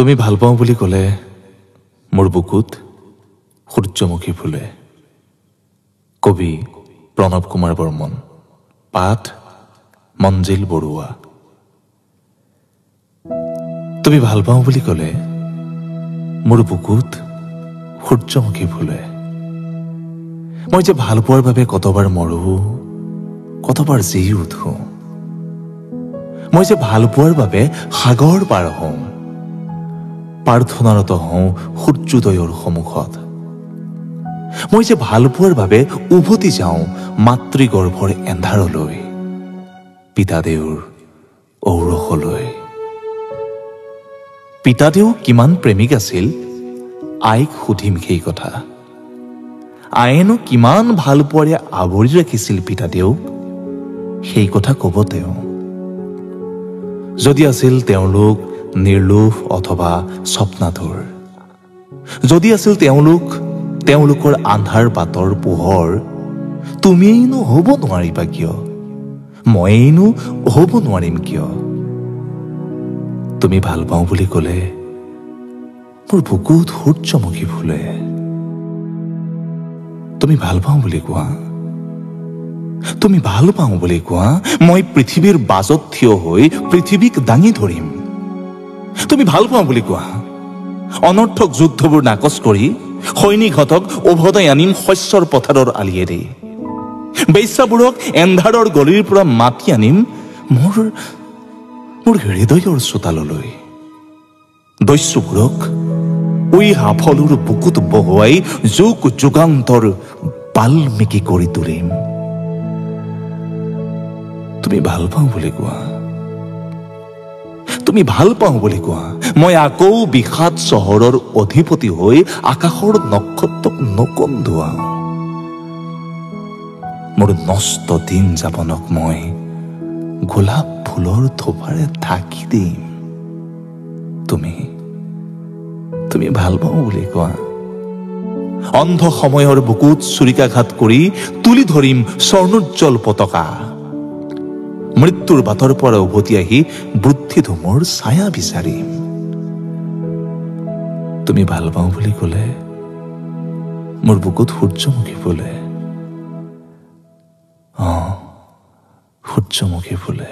তুমি ভাল পাওঁ বুলি ক'লে মোৰ বুকুত সূৰ্যমুখী ফুলে। কবি প্ৰণৱ কুমাৰ বৰ্মন, পাঠ মঞ্জিল বৰুৱা। তুমি ভাল পাওঁ বুলি ক'লে মোৰ বুকুত সূৰ্যমুখী ফুলে। মই যে ভাল পোৱাৰ বাবে কতবাৰ মৰো, কতবাৰ জি উঠো। মই যে ভাল পোৱাৰ বাবে সাগৰ পাৰ হওঁ, প্ৰাৰ্থনাৰত হওঁ সূৰ্যোদয়ৰ সন্মুখত। মই যে ভাল পোৱাৰ বাবে উভতি যাওঁ মাতৃগৰ্ভৰ এন্ধাৰলৈ, পিতাদেউৰ ঔৰসলৈ। পিতাদেউ কিমান প্ৰেমিক আছিল, আইক সুধিম সেই কথা। আয়েনো কিমান ভাল পোৱাৰে আৱৰি ৰাখিছিল পিতাদেউক, সেই কথা কব তেওঁ। যদি আছিল তেওঁলোক নিৰ্লোভ অথবা স্বপ্নাতুৰ, যদি আছিল তেওঁলোকৰ আন্ধাৰ বাটৰ পোহৰ, তুমিয়েইনো হ'ব নোৱাৰিবা কিয়, ময়েইনো হ'ব নোৱাৰিম কিয়? তুমি ভাল পাওঁ বুলি ক'লে মোৰ বুকুত সূৰ্যমুখী ফুলে। তুমি ভাল পাওঁ বুলি কোৱা, তুমি ভাল পাওঁ বুলি কোৱা, মই পৃথিৱীৰ বাজত থিয় হৈ পৃথিৱীক দাঙি ধৰিম। তুমি ভাল পাওঁ বুলি কোৱা, অনৰ্থক যুদ্ধবোৰ নাকচ কৰি সৈনিকহঁতক উভতাই আনিম শস্যৰ পথাৰৰ আলিয়েৰে। বেশ্যাবোৰক এন্ধাৰৰ গলিৰ পৰা মাতি আনিম মোৰ হৃদয়ৰ চোতাললৈ। দস্যুবোৰক উই হাফলুৰ বুকুত বহুৱাই যুগ যুগান্তৰ বাল্মীকি কৰি তুলিম। তুমি ভাল পাওঁ বুলি কোৱা, তুমি ভাল পাওঁ বুলি কোৱা, মই আকৌ বিষাদ চহৰৰ অধিপতি হৈ আকাশৰ নক্ষত্ৰক নকন্দুৱাও। মোৰ নষ্ট দিন যাপনক মই গোলাপ ফুলৰ থোপাৰে ঢাকি দিম। তুমি ভাল পাওঁ বুলি কোৱা, অন্ধ সময়ৰ বুকুত চুৰিকাঘাত কৰি তুলি ধৰিম স্বৰ্ণোজ্জ্বল পতাকা। মৃত্যুৰ বাটৰ পৰা উভতি আহি বুদ্ধিধুমৰ ছায়া বিচাৰিম। তুমি ভাল পাওঁ বুলি ক'লে মোৰ বুকুত সূৰ্যমুখী ফুলে। সূৰ্যমুখী ফুলে।